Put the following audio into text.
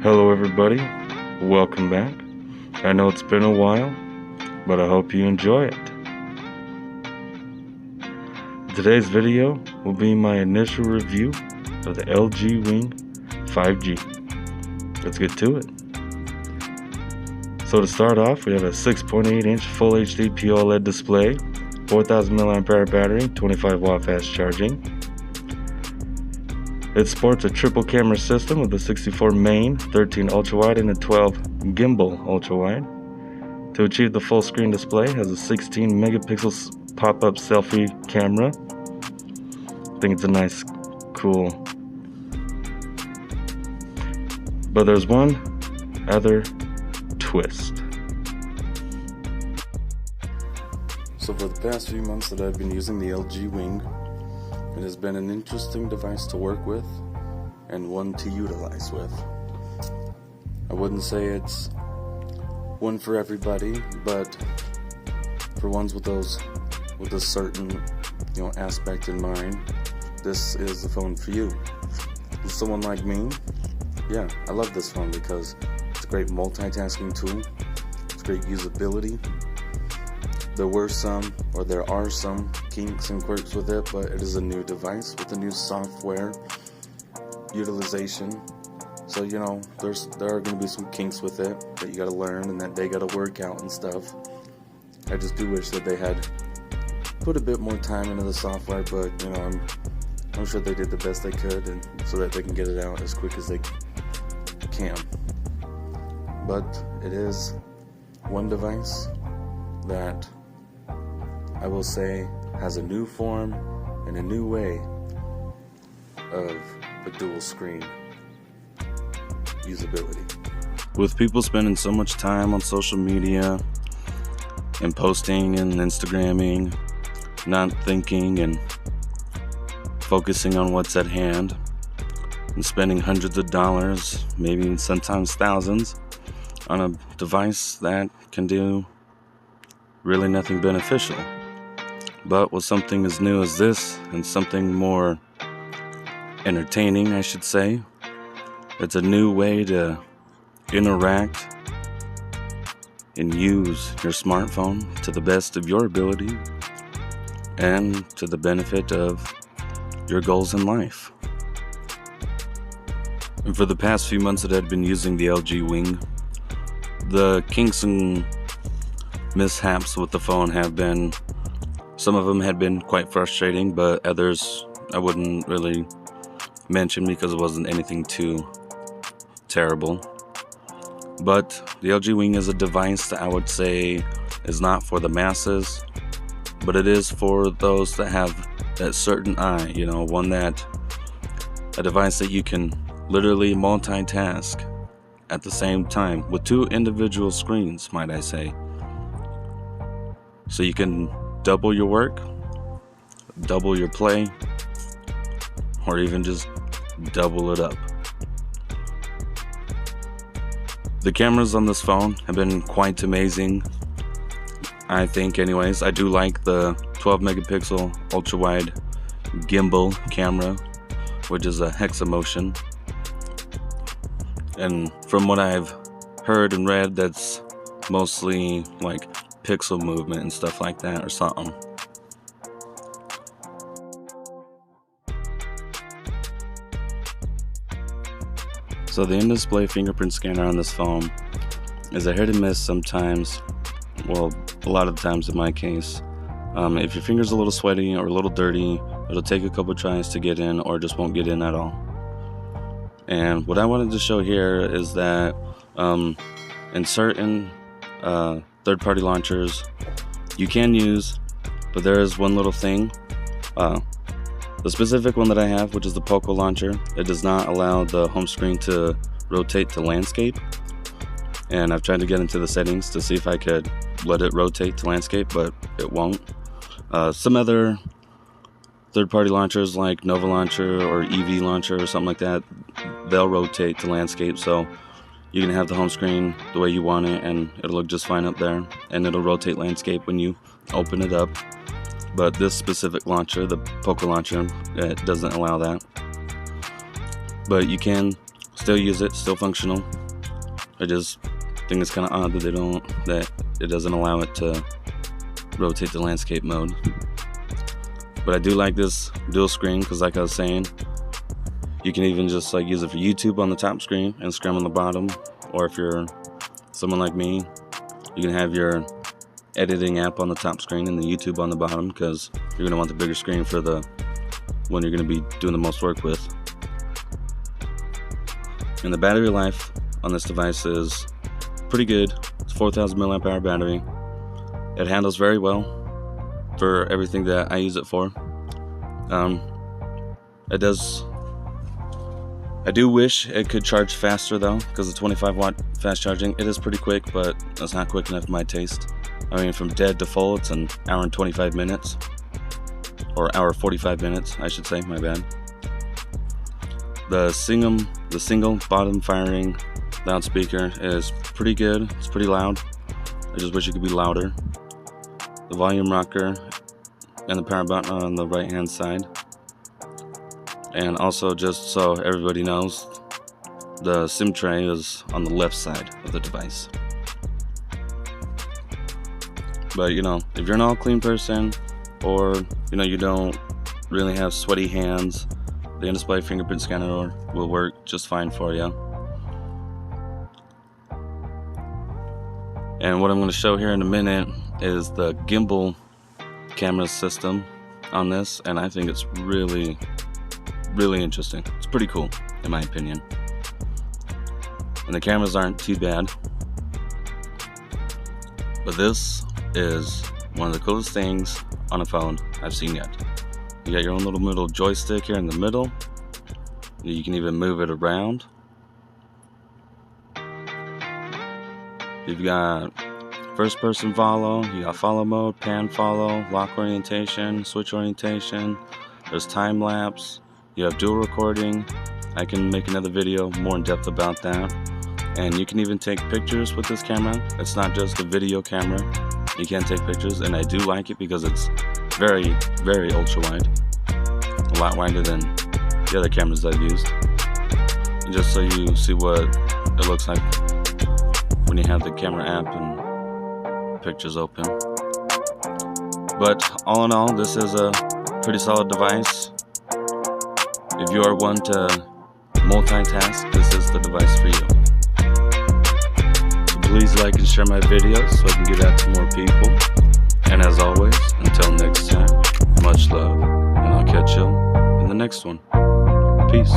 Hello everybody, welcome back. I know it's been a while, but I hope you enjoy it. Today's video will be my initial review of the LG Wing 5G. Let's get to it. So to start off, we have a 6.8 inch Full HD POLED display, 4000 mAh battery, 25 watt fast charging. It sports a triple camera system with a 64 main, 13 ultra wide, and a 12 gimbal ultra wide. To achieve the full screen display, it has a 16 megapixel pop-up selfie camera. I think it's a nice, cool. But there's one other twist. So for the past few months that I've been using the LG Wing, it has been an interesting device to work with and one to utilize with. I wouldn't say it's one for everybody, but for ones with a certain aspect in mind, this is the phone for you. For someone like me, yeah, I love this phone because it's a great multitasking tool. It's great usability. There are some kinks and quirks with it, but it is a new device with a new software utilization. So there are going to be some kinks with it that you got to learn and that they got to work out and stuff. I just do wish that they had put a bit more time into the software, but I'm sure they did the best they could, and so that they can get it out as quick as they can. But it is one device that I will say has a new form and a new way of the dual screen usability. With people spending so much time on social media and posting and Instagramming, not thinking and focusing on what's at hand, and spending hundreds of dollars, maybe sometimes thousands, on a device that can do really nothing beneficial. But with something as new as this, and something more entertaining, I should say, it's a new way to interact and use your smartphone to the best of your ability and to the benefit of your goals in life. And for the past few months that I've been using the LG Wing, the kinks and mishaps with the phone have been, some of them had been quite frustrating, but others I wouldn't really mention because it wasn't anything too terrible. But the LG Wing is a device that I would say is not for the masses, but it is for those that have that certain eye, a device that you can literally multitask at the same time with two individual screens, might I say. So you can double your work, double your play, or even just double it up. The cameras on this phone have been quite amazing, I think anyways. I do like the 12 megapixel ultra wide gimbal camera, which is a Hexamotion. And from what I've heard and read, that's mostly like pixel movement and stuff like that or something. So the in-display fingerprint scanner on this phone is a hit and miss sometimes. Well, a lot of the times in my case. If your finger's a little sweaty or a little dirty, it'll take a couple tries to get in or just won't get in at all. And what I wanted to show here is that in certain third-party launchers you can use, but there is one little thing. The specific one that I have, which is the Poco launcher, it does not allow the home screen to rotate to landscape. And I've tried to get into the settings to see if I could let it rotate to landscape, but it won't. Some other third-party launchers like Nova Launcher or EV Launcher or something like that, they'll rotate to landscape, so you can have the home screen the way you want it and it'll look just fine up there, and it'll rotate landscape when you open it up. But this specific launcher, the Poco launcher, it doesn't allow that. But you can Still use it, still functional. I just think it's kind of odd that it doesn't allow it to rotate the landscape mode. But I do like this dual screen because, like I was saying, you can even just like use it for YouTube on the top screen and Instagram on the bottom. Or if you're someone like me, you can have your editing app on the top screen and the YouTube on the bottom, because you're going to want the bigger screen for the one you're going to be doing the most work with. And the battery life on this device is pretty good. It's 4,000 milliamp hour battery. It handles very well for everything that I use it for. I do wish it could charge faster though, because the 25 watt fast charging, it is pretty quick, but it's not quick enough for my taste. I mean, from dead to full, it's an hour and 25 minutes. Or hour 45 minutes, I should say, my bad. The single bottom firing loudspeaker is pretty good. It's pretty loud. I just wish it could be louder. The volume rocker and the power button on the right hand side. And also, just so everybody knows, the SIM tray is on the left side of the device. But you know, if you're an all clean person, or you know, you don't really have sweaty hands, the in-display fingerprint scanner will work just fine for you. And what I'm going to show here in a minute is the gimbal camera system on this, and I think it's really interesting. It's pretty cool in my opinion. And the cameras aren't too bad. But this is one of the coolest things on a phone I've seen yet. You got your own little middle joystick here in the middle. You can even move it around. You've got first person follow, you got follow mode, pan follow, lock orientation, switch orientation, there's time lapse, you have dual recording. I can make another video more in depth about that. And you can even take pictures with this camera. It's not just a video camera. You can take pictures, and I do like it because it's very ultra wide. A lot wider than the other cameras I've used. And just so you see what it looks like when you have the camera app and pictures open. But all in all, this is a pretty solid device. If you are one to multitask, this is the device for you. So please like and share my videos so I can get out to more people. And as always, until next time, much love, and I'll catch you in the next one. Peace.